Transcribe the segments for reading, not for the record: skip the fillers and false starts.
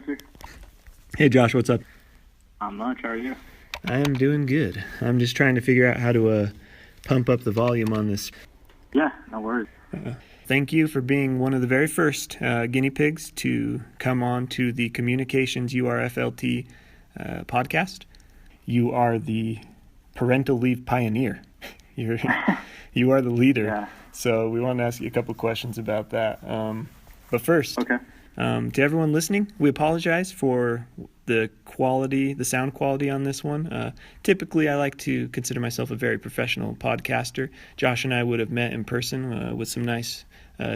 Spencer. Hey Josh, what's up? Not much. How are you? I am doing good. I'm just trying to figure out how to pump up the volume on this. Yeah, no worries. Thank you for being one of the very first guinea pigs to come on to the Communications URFLT podcast. You are the parental leave pioneer. You are the leader. Yeah. So we want to ask you a couple questions about that. But first, Okay. to everyone listening, we apologize for the sound quality on this one. Typically, I like to consider myself a very professional podcaster. Josh and I would have met in person with some nice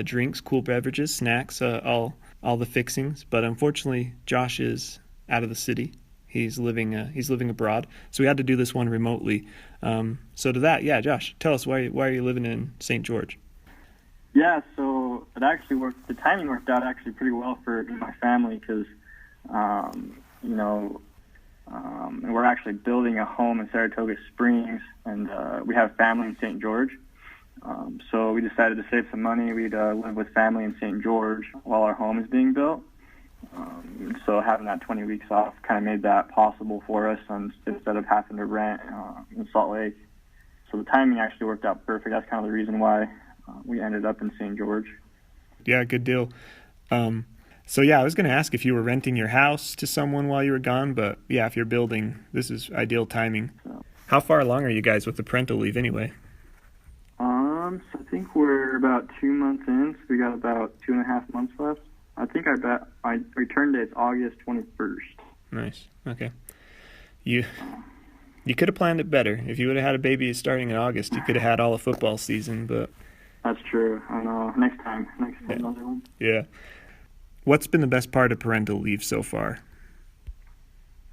drinks, cool beverages, snacks, all the fixings. But unfortunately, Josh is out of the city. He's living abroad, so we had to do this one remotely. So to that, yeah, Josh, tell us why are you living in St. George? Yeah, so it actually worked. The timing worked out actually pretty well for me and my family because, we're actually building a home in Saratoga Springs, and we have family in St. George. So we decided to save some money. We'd live with family in St. George while our home is being built. So having that 20 weeks off kind of made that possible for us instead of having to rent in Salt Lake. So the timing actually worked out perfect. That's kind of the reason why we ended up in St. George. Yeah, good deal. So yeah, I was going to ask if you were renting your house to someone while you were gone, but yeah, if you're building, this is ideal timing. So, how far along are you guys with the parental leave anyway? So I think we're about 2 months in, so we got about 2.5 months left. I think my return date is August 21st. Nice. Okay. You could have planned it better. If you would have had a baby starting in August, you could have had all the football season, but... That's true. I know. Next time, another one. Yeah. What's been the best part of parental leave so far?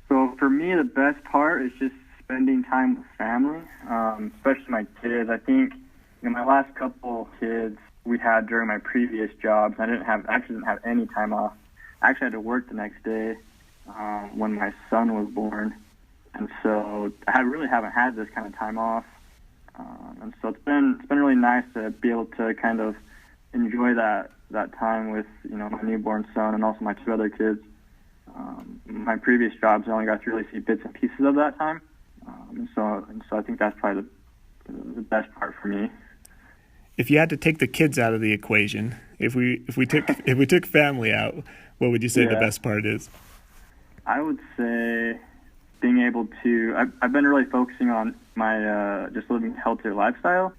So for me, the best part is just spending time with family, especially my kids. I think my last couple kids we had during my previous jobs, I didn't have any time off. I actually had to work the next day when my son was born, and so I really haven't had this kind of time off. And so it's been really nice to be able to kind of enjoy that time with my newborn son and also my 2 other kids. My previous jobs I only got to really see bits and pieces of that time, and so I think that's probably the best part for me. If you had to take the kids out of the equation, if we took family out, what would you say the best part is? I would say being able to. I've been really focusing on my just living a healthier lifestyle,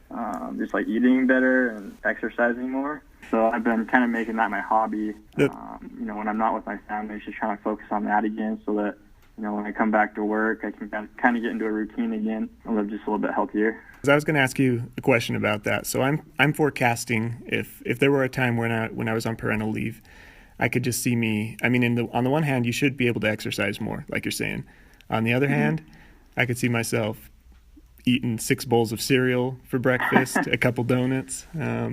just like eating better and exercising more. So I've been kind of making that my hobby. When I'm not with my family, just trying to focus on that again, so that when I come back to work, I can kind of get into a routine again and live just a little bit healthier. I was going to ask you a question about that. So I'm forecasting if there were a time when I was on parental leave, I could just see me. I mean, on the one hand, you should be able to exercise more, like you're saying. On the other hand, I could see myself eating 6 bowls of cereal for breakfast, a couple donuts,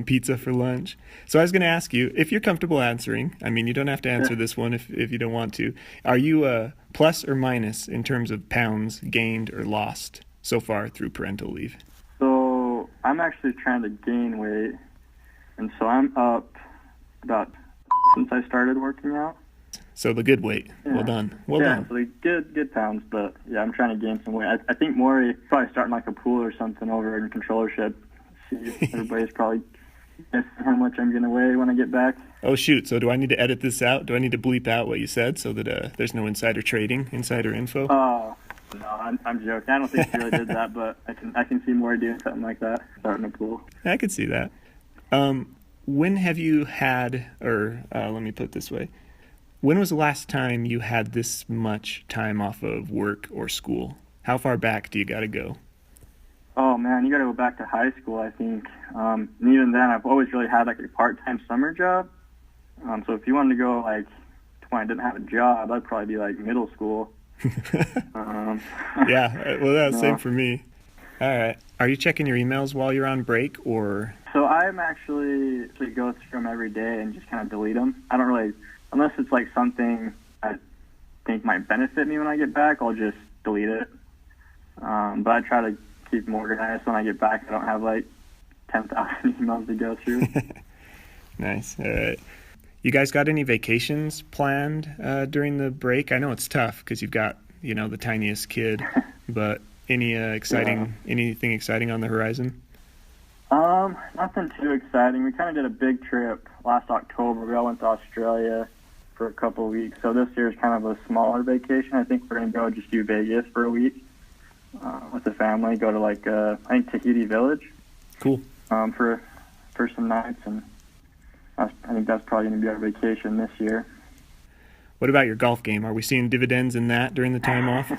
pizza for lunch. So I was going to ask you, if you're comfortable answering, I mean, you don't have to answer this one if you don't want to. Are you plus or minus in terms of pounds gained or lost so far through parental leave? So I'm actually trying to gain weight, and so I'm up about since I started working out. So the good weight. Yeah. Well done. Well done. So the good pounds, but yeah, I'm trying to gain some weight. I think Maury probably starting like a pool or something over in controllership. See, everybody's probably guessing how much I'm going to weigh when I get back. Oh, shoot. So do I need to edit this out? Do I need to bleep out what you said so that there's no insider trading, insider info? Oh, no, I'm joking. I don't think he really did that, but I can see Maury doing something like that, starting a pool. I could see that. When have you had, or let me put it this way, when was the last time you had this much time off of work or school? How far back do you got to go? Oh, man, you got to go back to high school, I think. And even then, I've always really had like a part-time summer job. So if you wanted to go like when I didn't have a job, that'd probably be like middle school. Yeah, well, that's the same for me. All right. Are you checking your emails while you're on break, or? So I'm actually go through them every day and just kind of delete them. I don't really, unless it's like something I think might benefit me when I get back, I'll just delete it. But I try to keep them organized. When I get back, I don't have like 10,000 emails to go through. Nice. All right. You guys got any vacations planned during the break? I know it's tough because you've got, the tiniest kid, but anything exciting on the horizon? Nothing too exciting. We kind of did a big trip last October. We all went to Australia for a couple of weeks. So this year is kind of a smaller vacation. I think we're going to go just do Vegas for a week with the family. Go to I think Tahiti Village. Cool. For some nights, and I think that's probably going to be our vacation this year. What about your golf game? Are we seeing dividends in that during the time off?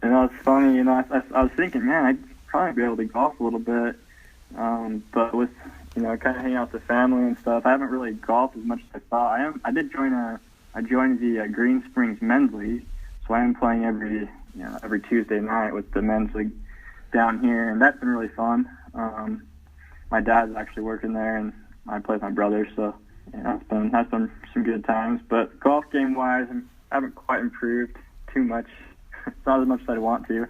It's funny. I was thinking, man, I'd probably be able to golf a little bit, but with kind of hanging out with the family and stuff, I haven't really golfed as much as I thought. I joined the Green Springs Men's League, so I am playing every Tuesday night with the men's league down here, and that's been really fun. My dad's actually working there, and I play with my brother, so that's been some good times. But golf game wise, I haven't quite improved too much. It's not as much as I want to.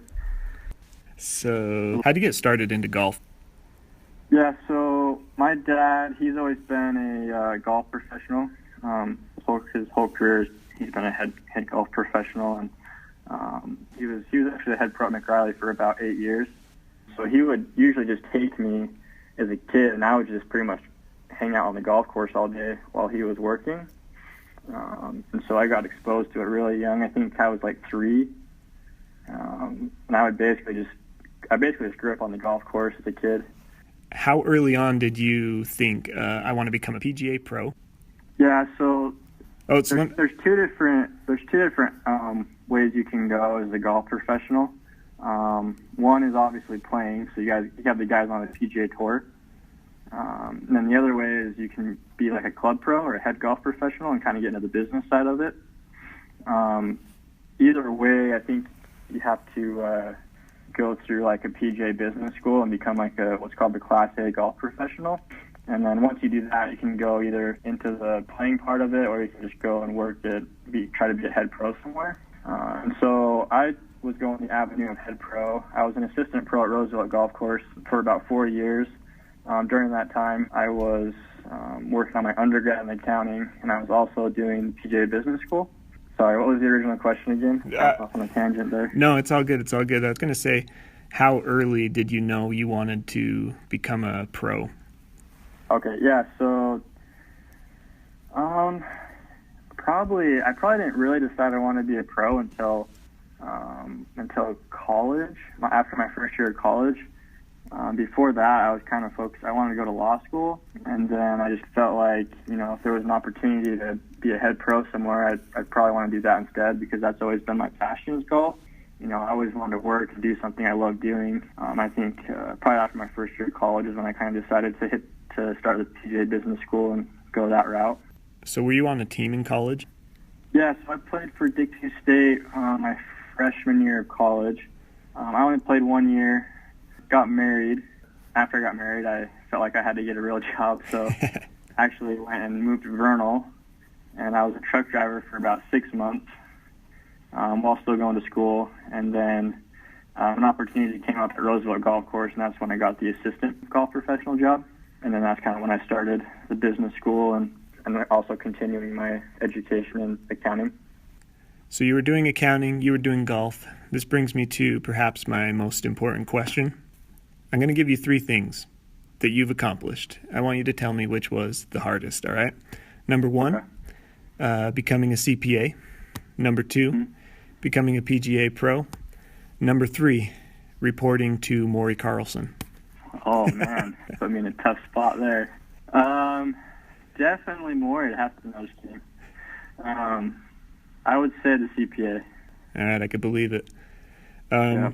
So, how'd you get started into golf? Yeah, so my dad, he's always been a golf professional. His whole career, he's been a head golf professional, and he was actually the head pro at McRiley for about 8 years. So he would usually just take me as a kid, and I would just pretty much hang out on the golf course all day while he was working. And so I got exposed to it really young. I think I was 3. And I basically just grew up on the golf course as a kid. How early on did you think I want to become a PGA pro? Yeah, so there's two different ways you can go as a golf professional. One is obviously playing, so you have the guys on the PGA Tour. And then the other way is you can be like a club pro or a head golf professional and kind of get into the business side of it. Either way, I think you have to go through a PGA business school and become what's called the Class A golf professional. And then once you do that, you can go either into the playing part of it, or you can just go and try to be a head pro somewhere. And so I was going the avenue of head pro. I was an assistant pro at Roosevelt Golf Course for about 4 years. During that time, I was working on my undergrad in accounting, and I was also doing PGA business school. Sorry, what was the original question again? Off on a tangent there. No, it's all good. It's all good. I was going to say, how early did you know you wanted to become a pro? Okay, yeah. So, I probably didn't really decide I wanted to be a pro until college. After my first year of college. Before that, I was kind of focused. I wanted to go to law school, and then I just felt like, if there was an opportunity to be a head pro somewhere, I'd probably want to do that instead, because that's always been my passion is golf. I always wanted to work and do something I love doing. I think probably after my first year of college is when I kind of decided to start the PGA business school and go that route. So were you on a team in college? Yeah, so I played for Dixie State my freshman year of college. I only played 1 year. Got married. After I got married, I felt like I had to get a real job, so actually went and moved to Vernal, and I was a truck driver for about 6 months while still going to school. And then an opportunity came up at Roosevelt Golf Course, and that's when I got the assistant golf professional job. And then that's kind of when I started the business school and also continuing my education in accounting. So you were doing accounting, you were doing golf. This brings me to perhaps my most important question. I'm going to give you 3 things that you've accomplished. I want you to tell me which was the hardest, all right? Number 1, becoming a CPA. Number 2, becoming a PGA pro. Number 3, reporting to Maury Carlson. Oh, man. Put me in a tough spot there. Definitely Maury. It has to be. No, just kidding. I would say the CPA. All right, I could believe it. Yeah.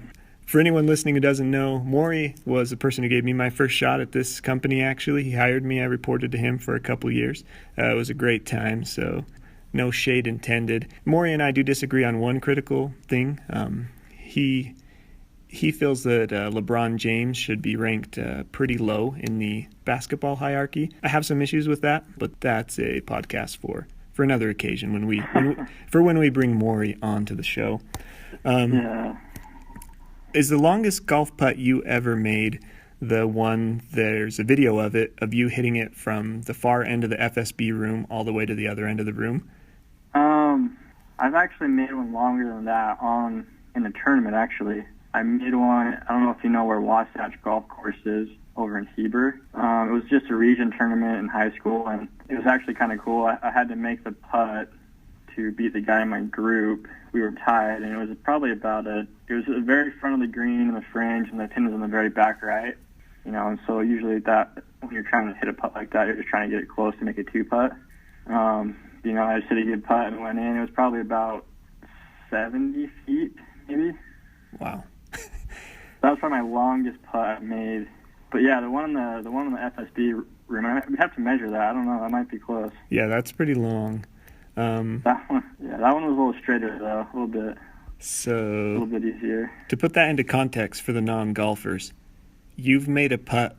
For anyone listening who doesn't know, Maury was the person who gave me my first shot at this company, actually. He hired me. I reported to him for a couple of years. It was a great time, so no shade intended. Maury and I do disagree on one critical thing. He feels that LeBron James should be ranked pretty low in the basketball hierarchy. I have some issues with that, but that's a podcast for another occasion when we bring Maury onto the show. Yeah. Is the longest golf putt you ever made There's a video of it, of you hitting it from the far end of the FSB room all the way to the other end of the room? I've actually made one longer than that in a tournament, actually. I made one, I don't know if you know where Wasatch Golf Course is, over in Heber. It was just a region tournament in high school, and it was actually kind of cool. I had to make the putt to beat the guy in my group. We were tied, and it was probably it was the very front of the green in the fringe, and the pin was in the very back right. And so usually when you're trying to hit a putt like that, you're just trying to get it close to make a two-putt. I just hit a good putt and went in. It was probably about 70 feet, maybe. Wow. That was probably my longest putt I've made. But yeah, the one in the FSB room, we have to measure that. I don't know. That might be close. Yeah, that's pretty long. That one was a little straighter though, a little bit easier. To put that into context for the non-golfers, you've made a putt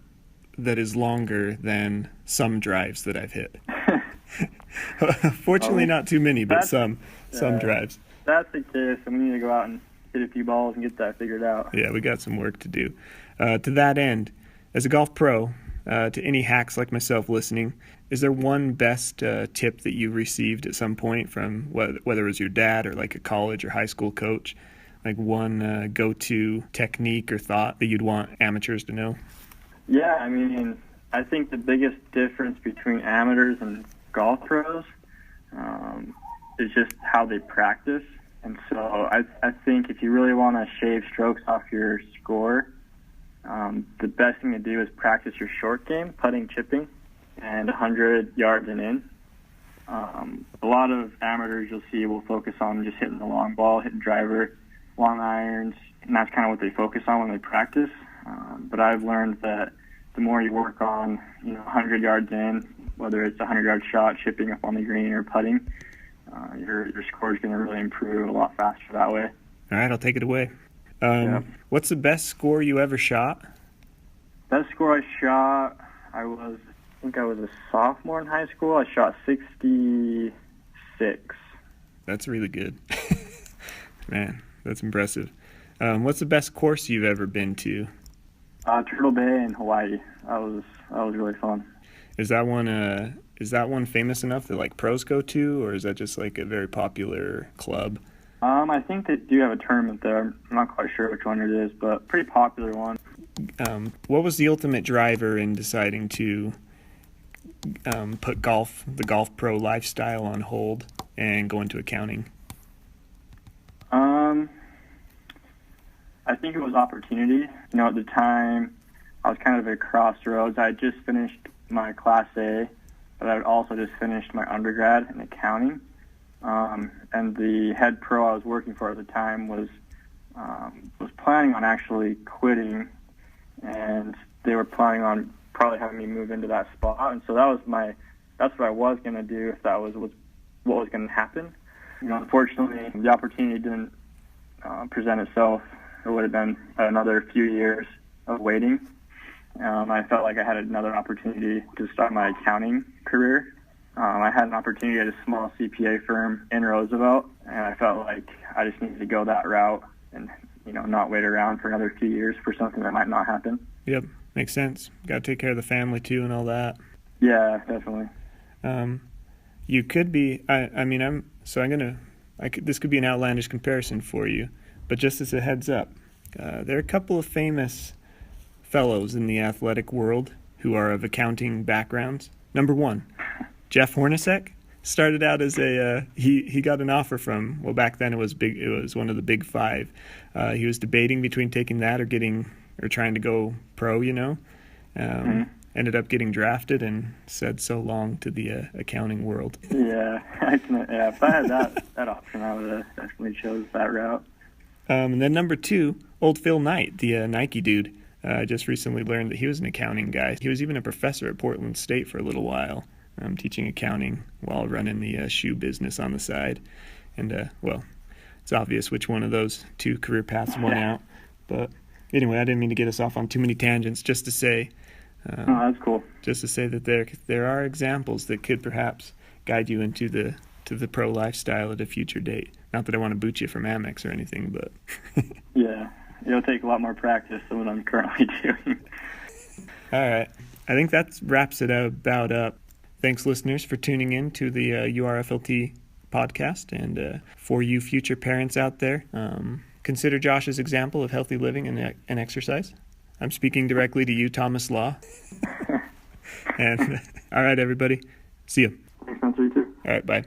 that is longer than some drives that I've hit. Fortunately, not too many, but some drives. That's the case, and we need to go out and hit a few balls and get that figured out. Yeah, we got some work to do. To that end, as a golf pro, to any hacks like myself listening, is there one best tip that you received at some point from whether it was your dad or like a college or high school coach, like one go-to technique or thought that you'd want amateurs to know? Yeah, I think the biggest difference between amateurs and golf pros is just how they practice. And so I think if you really want to shave strokes off your score, the best thing to do is practice your short game, putting, chipping, and 100 yards and in. A lot of amateurs you'll see will focus on just hitting the long ball, hitting driver, long irons, and that's kind of what they focus on when they practice. But I've learned that the more you work on, 100 yards in, whether it's a 100-yard shot, chipping up on the green, or putting, your score is going to really improve a lot faster that way. All right, I'll take it away. What's the best score you ever shot? Best score I shot, I think I was a sophomore in high school. I shot 66. That's really good. Man, that's impressive. What's the best course you've ever been to? Turtle Bay in Hawaii. That was really fun. Is that one famous enough that like pros go to, or is that just like a very popular club? I think they do have a tournament there. I'm not quite sure which one it is, but pretty popular one. What was the ultimate driver in deciding to put the golf pro lifestyle on hold and go into accounting? I think it was opportunity. At the time, I was kind of at a crossroads. I had just finished my Class A, but I had also just finished my undergrad in accounting. And the head pro I was working for at the time was planning on actually quitting, and they were planning on probably having me move into that spot. And so that's what I was going to do if that was what was going to happen. Unfortunately, the opportunity didn't present itself. It would have been another few years of waiting. I felt like I had another opportunity to start my accounting career. I had an opportunity at a small CPA firm in Roosevelt, and I felt like I just needed to go that route and, not wait around for another few years for something that might not happen. Yep, makes sense. Got to take care of the family too and all that. Yeah, definitely. You could be. This could be an outlandish comparison for you, but just as a heads up, there are a couple of famous fellows in the athletic world who are of accounting backgrounds. Number one, Jeff Hornacek started out as he got an offer from, back then it was one of the big five. He was debating between taking that or trying to go pro, ended up getting drafted and said so long to the accounting world. Yeah, if I had that option, I would have definitely chose that route. And then number two, old Phil Knight, the Nike dude. I just recently learned that he was an accounting guy. He was even a professor at Portland State for a little while, teaching accounting while running the shoe business on the side. And, it's obvious which one of those two career paths won out. But anyway, I didn't mean to get us off on too many tangents, just to say... that's cool. Just to say that there are examples that could perhaps guide you into the pro lifestyle at a future date. Not that I want to boot you from Amex or anything, but... Yeah, it'll take a lot more practice than what I'm currently doing. All right. I think that wraps it about up. Thanks, listeners, for tuning in to the URFLT podcast. And for you future parents out there, consider Josh's example of healthy living and exercise. I'm speaking directly to you, Thomas Law. And all right, everybody. See you. Thanks, man. You too. All right, bye.